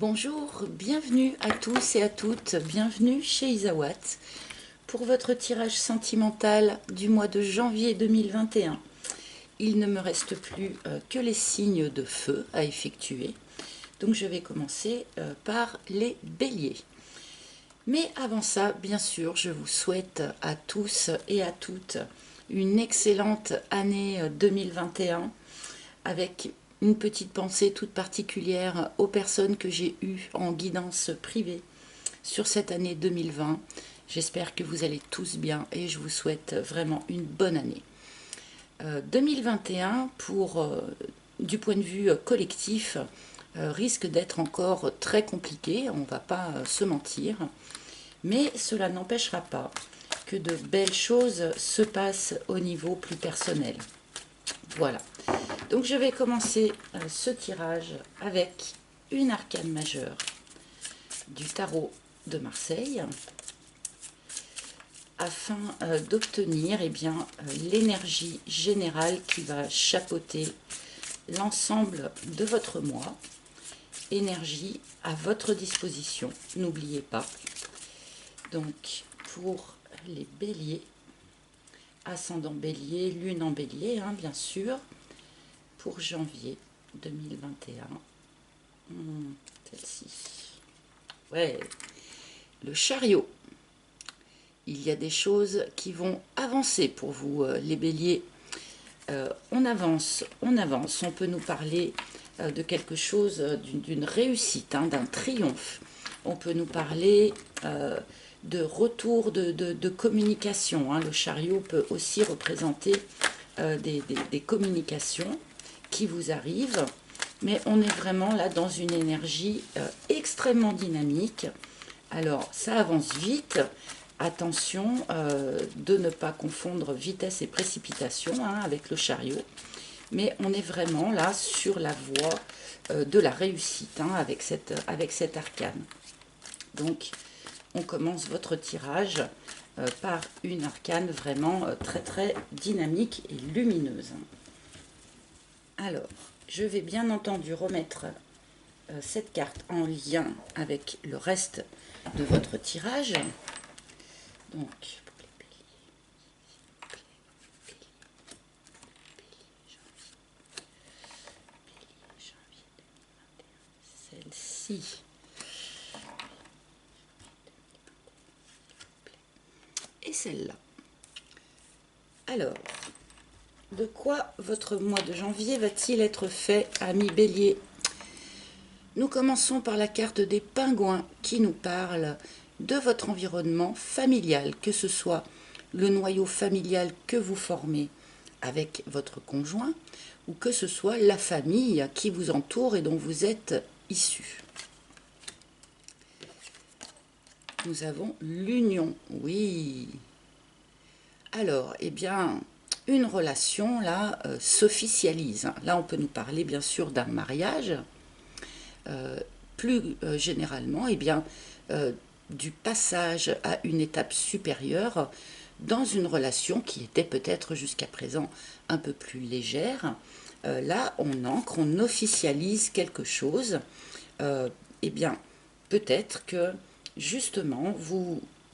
Bonjour, bienvenue à tous et à toutes, bienvenue chez Isawat pour votre tirage sentimental du mois de janvier 2021. Il ne me reste plus que les signes de feu à effectuer, donc je vais commencer par les béliers. Mais avant ça, bien sûr, je vous souhaite à tous et à toutes une excellente année 2021 avec une petite pensée toute particulière aux personnes que j'ai eues en guidance privée sur cette année 2020. J'espère que vous allez tous bien et je vous souhaite vraiment une bonne année. 2021, du point de vue collectif, risque d'être encore très compliqué, on ne va pas se mentir, mais cela n'empêchera pas que de belles choses se passent au niveau plus personnel. Voilà. Donc je vais commencer ce tirage avec une arcane majeure du tarot de Marseille afin d'obtenir l'énergie générale qui va chapeauter l'ensemble de votre mois. Énergie à votre disposition, n'oubliez pas. Donc pour les béliers, ascendant bélier, lune en bélier, bien sûr, pour janvier 2021. Celle-ci. Ouais, le chariot. Il y a des choses qui vont avancer pour vous, les béliers. On avance, on peut nous parler de quelque chose, d'une réussite, d'un triomphe. On peut nous parler de retour de communication. Le chariot peut aussi représenter des communications qui vous arrivent, mais on est vraiment là dans une énergie extrêmement dynamique. Alors ça avance vite, attention de ne pas confondre vitesse et précipitation avec le chariot, mais on est vraiment là sur la voie de la réussite avec cette arcane. Donc on commence votre tirage par une arcane vraiment très très dynamique et lumineuse. Alors, je vais bien entendu remettre cette carte en lien avec le reste de votre tirage. Donc, celle-ci. Et celle-là. Alors, de quoi votre mois de janvier va-t-il être fait, amis béliers? Nous commençons par la carte des pingouins qui nous parle de votre environnement familial, que ce soit le noyau familial que vous formez avec votre conjoint ou que ce soit la famille qui vous entoure et dont vous êtes issus. Nous avons l'union, oui. Alors, une relation là s'officialise. Là, on peut nous parler bien sûr d'un mariage. Plus généralement, du passage à une étape supérieure dans une relation qui était peut-être jusqu'à présent un peu plus légère. Là, on ancre, on officialise quelque chose. Peut-être que justement,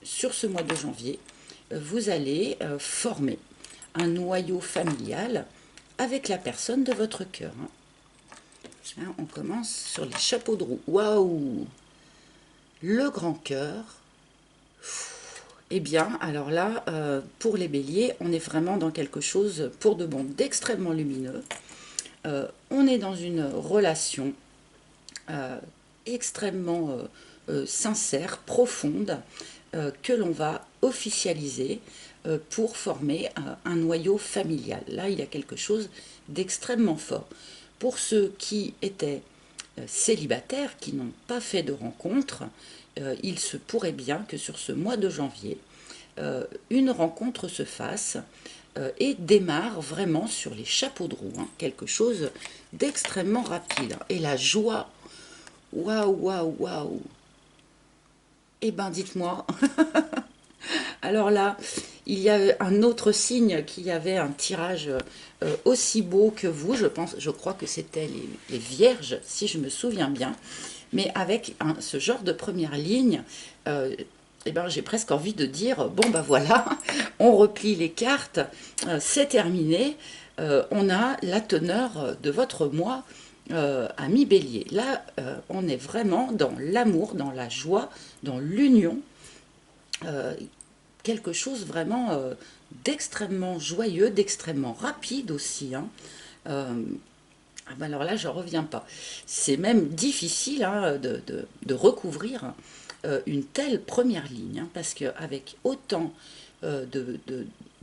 sur ce mois de janvier, vous allez former un noyau familial avec la personne de votre cœur. On commence sur les chapeaux de roue. Waouh! Le grand cœur. Alors là, pour les béliers, on est vraiment dans quelque chose, pour de bon, d'extrêmement lumineux. On est dans une relation extrêmement sincère, profonde, que l'on va officialiser pour former un noyau familial. Là, il y a quelque chose d'extrêmement fort. Pour ceux qui étaient célibataires, qui n'ont pas fait de rencontre, il se pourrait bien que sur ce mois de janvier, une rencontre se fasse et démarre vraiment sur les chapeaux de roue. Quelque chose d'extrêmement rapide. Et la joie, waouh, waouh, waouh. Dites-moi. Alors là, il y a un autre signe qui avait un tirage aussi beau que vous, je crois que c'était les Vierges, si je me souviens bien. mais avec ce genre de première ligne, eh ben, j'ai presque envie de dire, bon ben voilà, on replie les cartes, c'est terminé, on a la teneur de votre mois, ami Bélier. Là, on est vraiment dans l'amour, dans la joie, dans l'union, euh, quelque chose vraiment d'extrêmement joyeux, d'extrêmement rapide aussi, hein. Euh, ah ben alors là, je reviens pas. C'est même difficile, hein, de recouvrir une telle première ligne, hein, parce qu'avec autant de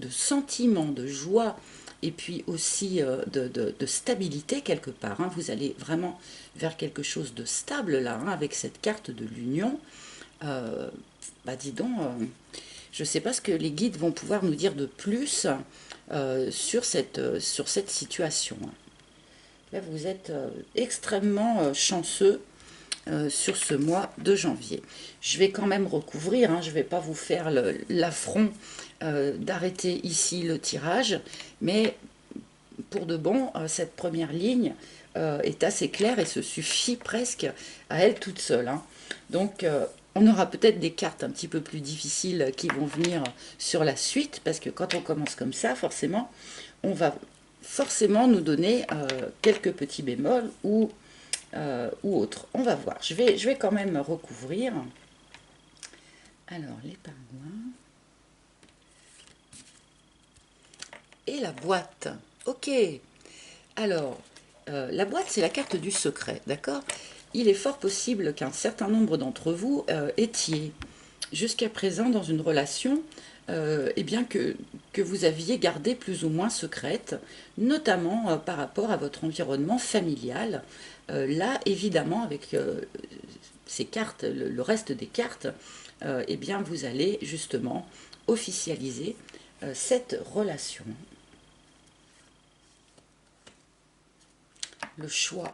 sentiments, de joie, et puis aussi de stabilité quelque part, hein, vous allez vraiment vers quelque chose de stable là, hein, avec cette carte de l'union. Euh, Bah dis donc, je ne sais pas ce que les guides vont pouvoir nous dire de plus sur cette situation, hein. Là, vous êtes extrêmement chanceux sur ce mois de janvier. Je vais quand même recouvrir, hein, je ne vais pas vous faire l'affront d'arrêter ici le tirage, mais pour de bon, cette première ligne est assez claire et se suffit presque à elle toute seule, hein. Donc, on aura peut-être des cartes un petit peu plus difficiles qui vont venir sur la suite, parce que quand on commence comme ça, forcément, on va forcément nous donner quelques petits bémols ou autres. On va voir. Je vais quand même recouvrir. Alors, les pingouins. Et la boîte. Ok. Alors, la boîte, c'est la carte du secret, d'accord? Il est fort possible qu'un certain nombre d'entre vous étiez jusqu'à présent dans une relation eh bien que vous aviez gardée plus ou moins secrète, notamment par rapport à votre environnement familial. Là, évidemment, avec ces cartes, le reste des cartes, eh bien, vous allez justement officialiser cette relation. Le choix.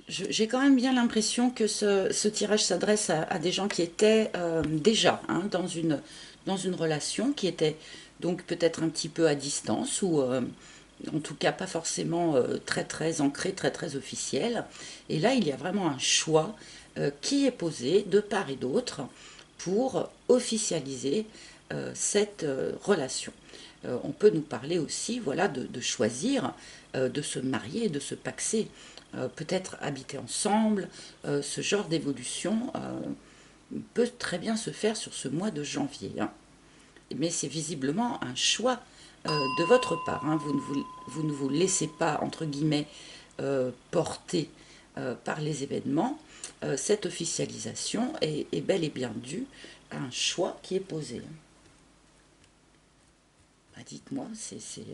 J'ai quand même bien l'impression que ce tirage s'adresse à des gens qui étaient déjà, hein, dans une relation, qui étaient donc peut-être un petit peu à distance ou en tout cas pas forcément très très ancré, très très officiel. Et là, il y a vraiment un choix qui est posé de part et d'autre pour officialiser cette relation. On peut nous parler aussi, voilà, de choisir, de se marier, de se paxer, peut-être habiter ensemble. Ce genre d'évolution peut très bien se faire sur ce mois de janvier, hein. Mais c'est visiblement un choix de votre part, hein. Vous ne vous laissez pas, entre guillemets, porter par les événements. Cette officialisation est bel et bien due à un choix qui est posé. Bah, dites-moi, c'est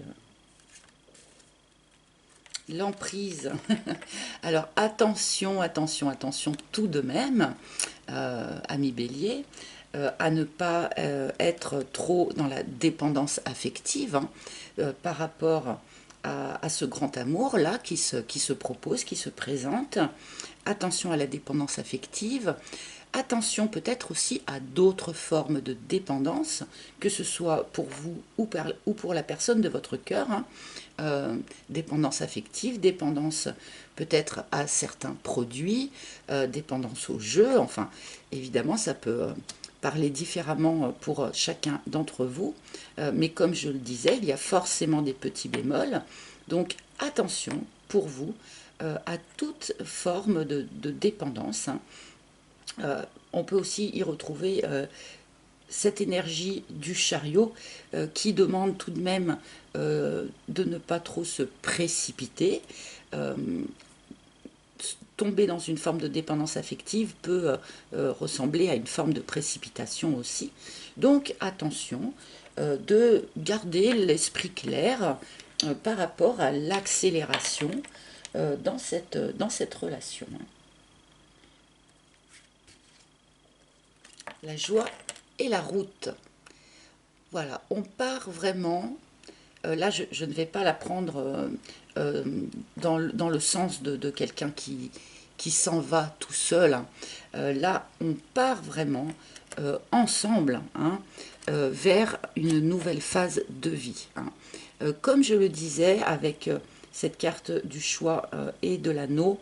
l'emprise. Alors attention, attention, attention tout de même, ami Bélier, à ne pas être trop dans la dépendance affective, hein, par rapport à ce grand amour-là qui se propose, qui se présente. Attention à la dépendance affective. Attention peut-être aussi à d'autres formes de dépendance, que ce soit pour vous ou pour la personne de votre cœur, hein. Dépendance affective, dépendance peut-être à certains produits, dépendance au jeu, enfin évidemment ça peut parler différemment pour chacun d'entre vous, mais comme je le disais, il y a forcément des petits bémols, donc attention pour vous à toute forme de dépendance, hein. On peut aussi y retrouver cette énergie du chariot qui demande tout de même de ne pas trop se précipiter. Euh, Tomber dans une forme de dépendance affective peut ressembler à une forme de précipitation aussi. Donc attention de garder l'esprit clair par rapport à l'accélération dans cette relation. La joie et la route. Voilà, on part vraiment. Là, je ne vais pas la prendre dans le sens de quelqu'un qui s'en va tout seul, hein. Là, on part vraiment ensemble, hein, vers une nouvelle phase de vie, hein. Comme je le disais, avec cette carte du choix et de l'anneau,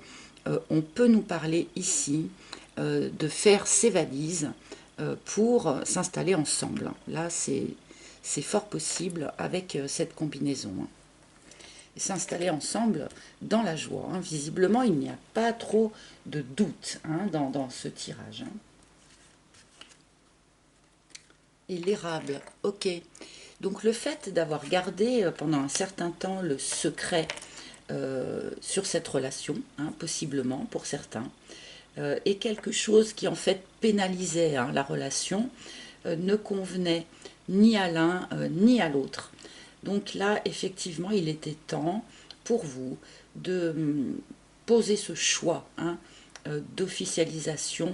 on peut nous parler ici de faire ses valises pour s'installer ensemble. Là, c'est fort possible avec cette combinaison. S'installer ensemble dans la joie. Visiblement, il n'y a pas trop de doute dans ce tirage. Et l'érable, ok. Donc le fait d'avoir gardé pendant un certain temps le secret sur cette relation, possiblement pour certains, est quelque chose qui en fait pénalisait la relation, ne convenait ni à l'un ni à l'autre. Donc là, effectivement, il était temps pour vous de poser ce choix d'officialisation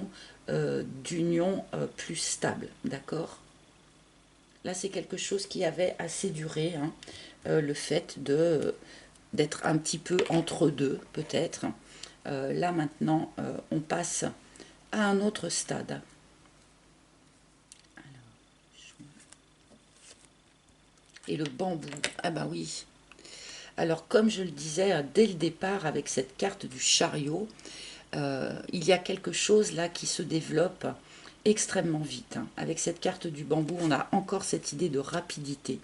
d'union plus stable, d'accord? Là, c'est quelque chose qui avait assez duré, le fait d'être un petit peu entre deux, peut-être. Là, maintenant, on passe à un autre stade. Et le bambou, ah bah oui. Alors, comme je le disais dès le départ avec cette carte du chariot, il y a quelque chose là qui se développe extrêmement vite. Avec cette carte du bambou, on a encore cette idée de rapidité.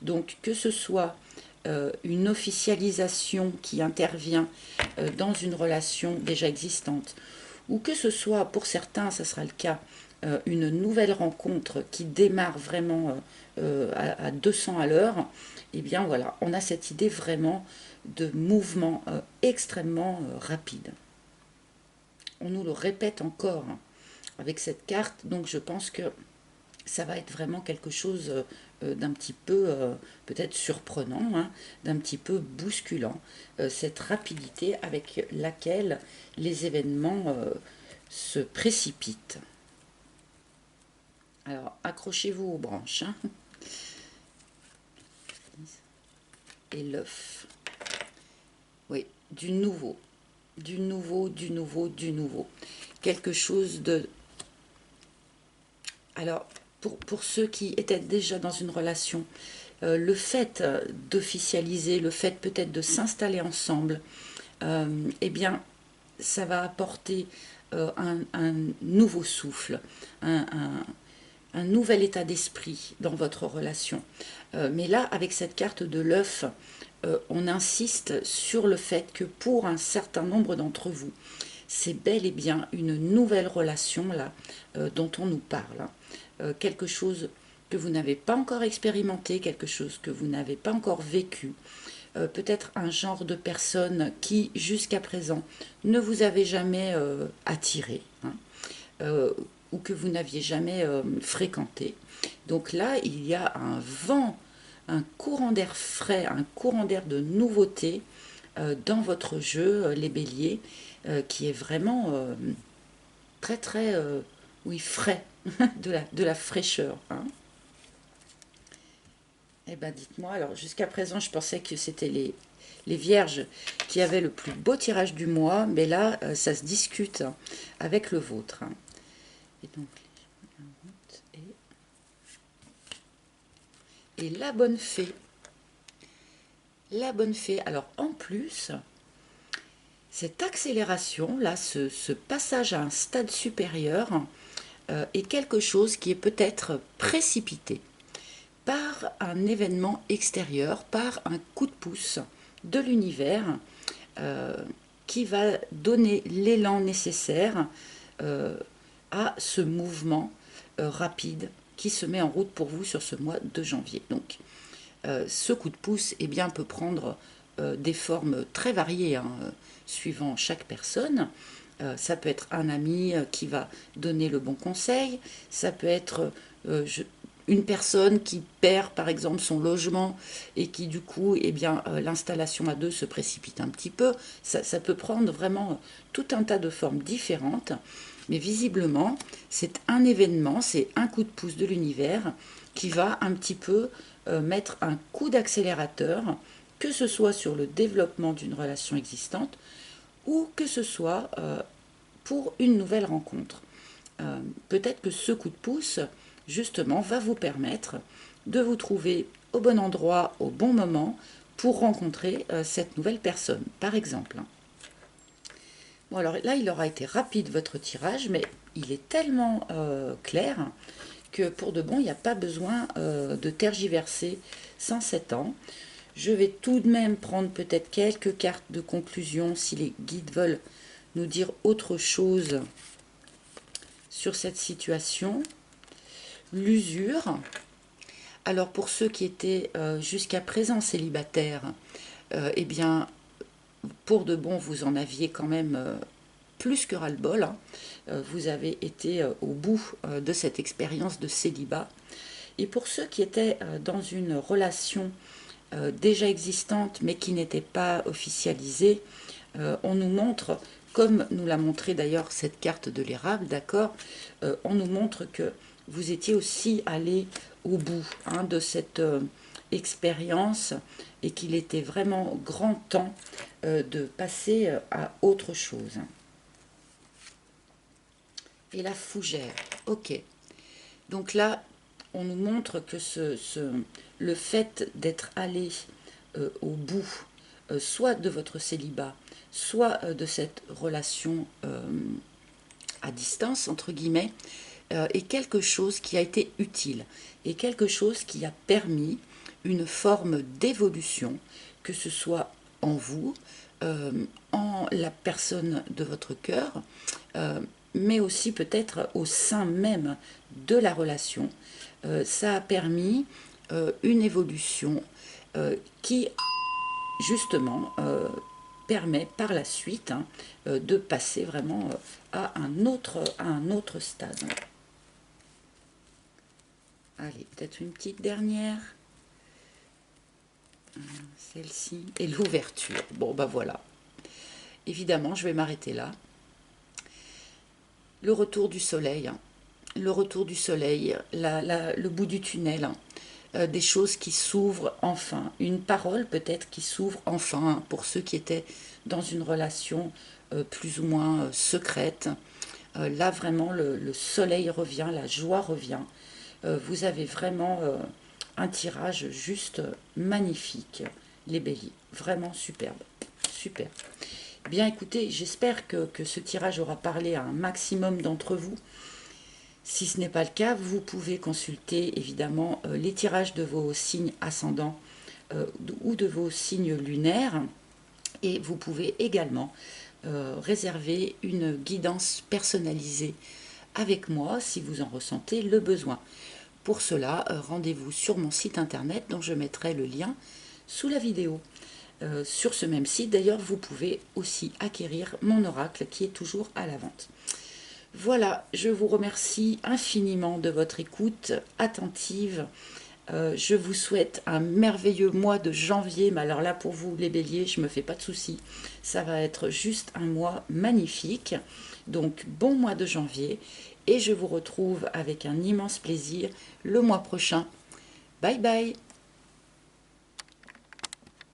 Donc, que ce soit une officialisation qui intervient dans une relation déjà existante, ou que ce soit, pour certains, ça sera le cas, une nouvelle rencontre qui démarre vraiment à 200 à l'heure, et bien voilà, on a cette idée vraiment de mouvement extrêmement rapide. On nous le répète encore avec cette carte, donc je pense que ça va être vraiment quelque chose d'un petit peu peut-être surprenant, d'un petit peu bousculant, cette rapidité avec laquelle les événements se précipitent. Alors accrochez-vous aux branches. Et l'œuf. Oui, du nouveau. Du nouveau, du nouveau, du nouveau. Quelque chose de... Alors, pour ceux qui étaient déjà dans une relation, le fait d'officialiser, le fait peut-être de s'installer ensemble, eh bien, ça va apporter un nouveau souffle, un nouvel état d'esprit dans votre relation. Mais là, avec cette carte de l'œuf, on insiste sur le fait que pour un certain nombre d'entre vous, c'est bel et bien une nouvelle relation là dont on nous parle. Quelque chose que vous n'avez pas encore expérimenté, quelque chose que vous n'avez pas encore vécu. Peut-être un genre de personne qui, jusqu'à présent, ne vous avait jamais attiré, ou que vous n'aviez jamais fréquenté. Donc là, il y a un vent, un courant d'air frais, un courant d'air de nouveauté dans votre jeu, les béliers, qui est vraiment très très oui, frais, de la fraîcheur. Eh bien dites-moi, alors jusqu'à présent je pensais que c'était les vierges qui avaient le plus beau tirage du mois, mais là ça se discute avec le vôtre. Et donc, et la bonne fée. La bonne fée, alors en plus, cette accélération, là, ce passage à un stade supérieur est quelque chose qui est peut-être précipité par un événement extérieur, par un coup de pouce de l'univers qui va donner l'élan nécessaire à ce mouvement rapide qui se met en route pour vous sur ce mois de janvier. Donc, ce coup de pouce peut prendre des formes très variées suivant chaque personne. Ça peut être un ami qui va donner le bon conseil, ça peut être une personne qui perd par exemple son logement et qui du coup l'installation à deux se précipite un petit peu. Ça peut prendre vraiment tout un tas de formes différentes, mais visiblement c'est un événement, c'est un coup de pouce de l'univers qui va un petit peu mettre un coup d'accélérateur, que ce soit sur le développement d'une relation existante ou que ce soit pour une nouvelle rencontre. Peut-être que ce coup de pouce, justement, va vous permettre de vous trouver au bon endroit, au bon moment, pour rencontrer cette nouvelle personne, par exemple. Bon, alors là, il aura été rapide votre tirage, mais il est tellement clair que pour de bon, il n'y a pas besoin de tergiverser sans 7 ans. Je vais tout de même prendre peut-être quelques cartes de conclusion si les guides veulent nous dire autre chose sur cette situation. L'usure. Alors pour ceux qui étaient jusqu'à présent célibataires, eh bien, pour de bon, vous en aviez quand même plus que ras-le-bol. Hein. Vous avez été au bout de cette expérience de célibat. Et pour ceux qui étaient dans une relation déjà existante mais qui n'était pas officialisée, on nous montre, comme nous l'a montré d'ailleurs cette carte de l'érable, d'accord, on nous montre que vous étiez aussi allé au bout hein, de cette expérience et qu'il était vraiment grand temps de passer à autre chose. Et la fougère, ok. Donc là, on nous montre que le fait d'être allé au bout, soit de votre célibat, soit de cette relation à distance, entre guillemets, est quelque chose qui a été utile, et quelque chose qui a permis une forme d'évolution, que ce soit en vous, en la personne de votre cœur, mais aussi peut-être au sein même de la relation. Ça a permis une évolution qui, justement, permet par la suite hein, de passer vraiment à un autre stade. Allez, peut-être une petite dernière. Celle-ci. Et l'ouverture. Bon, ben voilà. Évidemment, je vais m'arrêter là. Le retour du soleil. Hein. Le retour du soleil, le bout du tunnel. Hein. Des choses qui s'ouvrent enfin. Une parole peut-être qui s'ouvre enfin hein, pour ceux qui étaient dans une relation plus ou moins secrète. Là, vraiment, le soleil revient, la joie revient. Vous avez vraiment un tirage juste magnifique, les béliers. Vraiment superbe. Super. Bien écoutez, j'espère que ce tirage aura parlé à un maximum d'entre vous. Si ce n'est pas le cas, vous pouvez consulter évidemment les tirages de vos signes ascendants ou de vos signes lunaires. Et vous pouvez également réserver une guidance personnalisée avec moi si vous en ressentez le besoin. Pour cela, rendez-vous sur mon site internet dont je mettrai le lien sous la vidéo. Sur ce même site, d'ailleurs, vous pouvez aussi acquérir mon oracle qui est toujours à la vente. Voilà, je vous remercie infiniment de votre écoute attentive. Je vous souhaite un merveilleux mois de janvier, mais alors là pour vous les béliers, je ne me fais pas de soucis, ça va être juste un mois magnifique, donc bon mois de janvier, et je vous retrouve avec un immense plaisir le mois prochain. Bye bye.